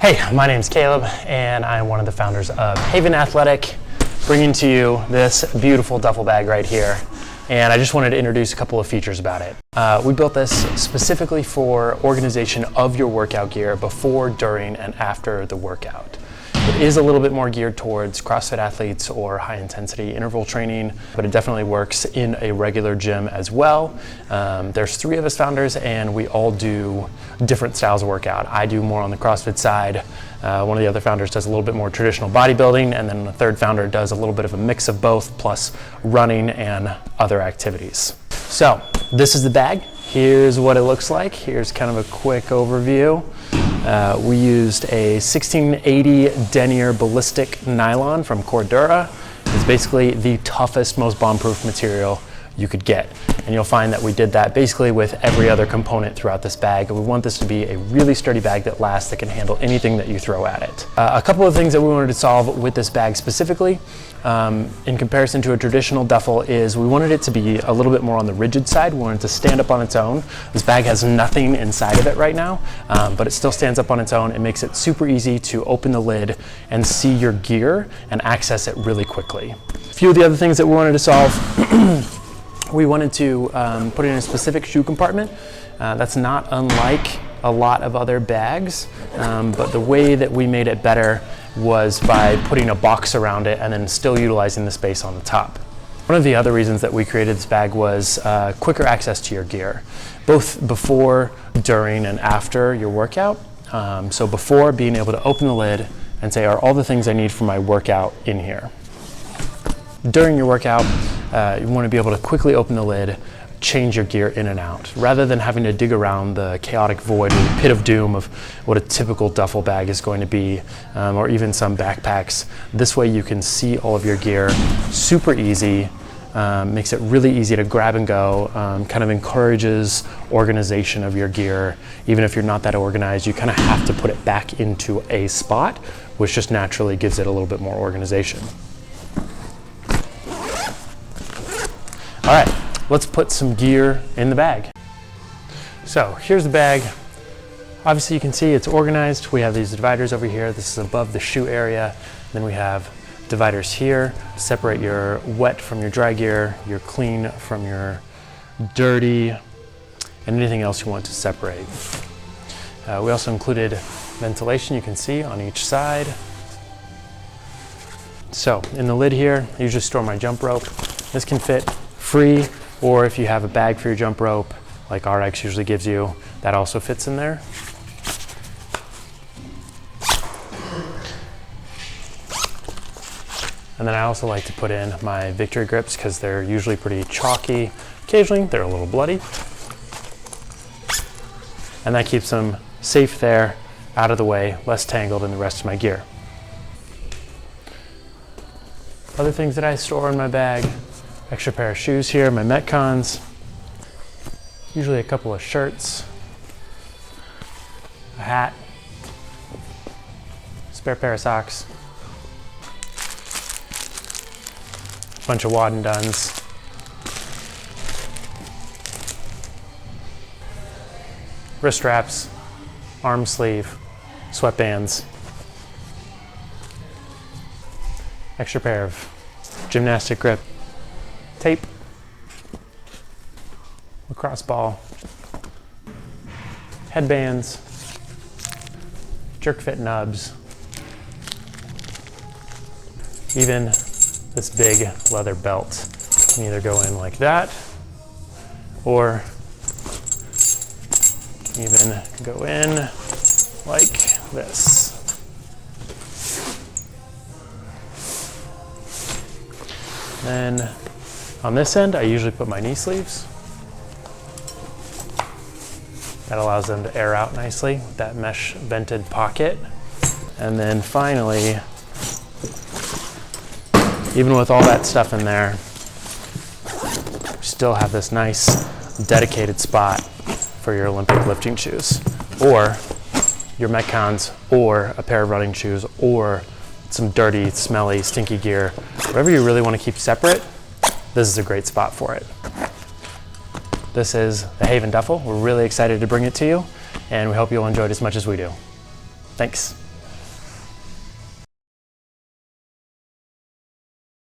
Hey, my name's Caleb, and I'm one of the founders of Haven Athletic, bringing to you this beautiful duffel bag right here. And I just wanted to introduce a couple of features about it. We built this specifically for organization of your workout gear before, during, and after the workout. It is a little bit more geared towards CrossFit athletes or high intensity interval training, but it definitely works in a regular gym as well. There's 3 of us founders and we all do different styles of workout. I do more on the CrossFit side. One of the other founders does a little bit more traditional bodybuilding, and then the third founder does a little bit of a mix of both, plus running and other activities. So this is the bag. Here's what it looks like. Here's kind of a quick overview. We used a 1680 denier ballistic nylon from Cordura. It's basically the toughest, most bomb-proof material you could get. And you'll find that we did that basically with every other component throughout this bag. And we want this to be a really sturdy bag that lasts, that can handle anything that you throw at it. A couple of things that we wanted to solve with this bag specifically, in comparison to a traditional duffel, is we wanted it to be a little bit more on the rigid side. We wanted it to stand up on its own. This bag has nothing inside of it right now, but it still stands up on its own. It makes it super easy to open the lid and see your gear and access it really quickly. A few of the other things that we wanted to solve. We wanted to put it in a specific shoe compartment. That's not unlike a lot of other bags, but the way that we made it better was by putting a box around it and then still utilizing the space on the top. One of the other reasons that we created this bag was quicker access to your gear, both before, during, and after your workout. So before, being able to open the lid and say, are all the things I need for my workout in here? During your workout, you want to be able to quickly open the lid, change your gear in and out, rather than having to dig around the chaotic void or the pit of doom of what a typical duffel bag is going to be, or even some backpacks. This way you can see all of your gear super easy, makes it really easy to grab and go, kind of encourages organization of your gear. Even if you're not that organized, you kind of have to put it back into a spot, which just naturally gives it a little bit more organization. All right, let's put some gear in the bag. So here's the bag. Obviously you can see it's organized. We have these dividers over here. This is above the shoe area. Then we have dividers here to separate your wet from your dry gear, your clean from your dirty, and anything else you want to separate. We also included ventilation, you can see, on each side. So in the lid here, I usually store my jump rope. This can fit free, or if you have a bag for your jump rope, like RX usually gives you, that also fits in there. And then I also like to put in my Victory grips because they're usually pretty chalky. Occasionally they're a little bloody. And that keeps them safe there, out of the way, less tangled in the rest of my gear. Other things that I store in my bag: extra pair of shoes here, my Metcons, usually a couple of shirts, a hat, spare pair of socks, a bunch of wad and duns, wrist straps, arm sleeve, sweatbands, extra pair of gymnastic grip, tape, lacrosse ball, headbands, jerk fit nubs, even this big leather belt can either go in like that or even go in like this. Then on this end, I usually put my knee sleeves. That allows them to air out nicely with that mesh vented pocket. And then finally, even with all that stuff in there, we still have this nice dedicated spot for your Olympic lifting shoes, or your Metcons, or a pair of running shoes, or some dirty, smelly, stinky gear. Whatever you really want to keep separate, this is a great spot for it. This is the Haven Duffel. We're really excited to bring it to you, and we hope you'll enjoy it as much as we do. Thanks.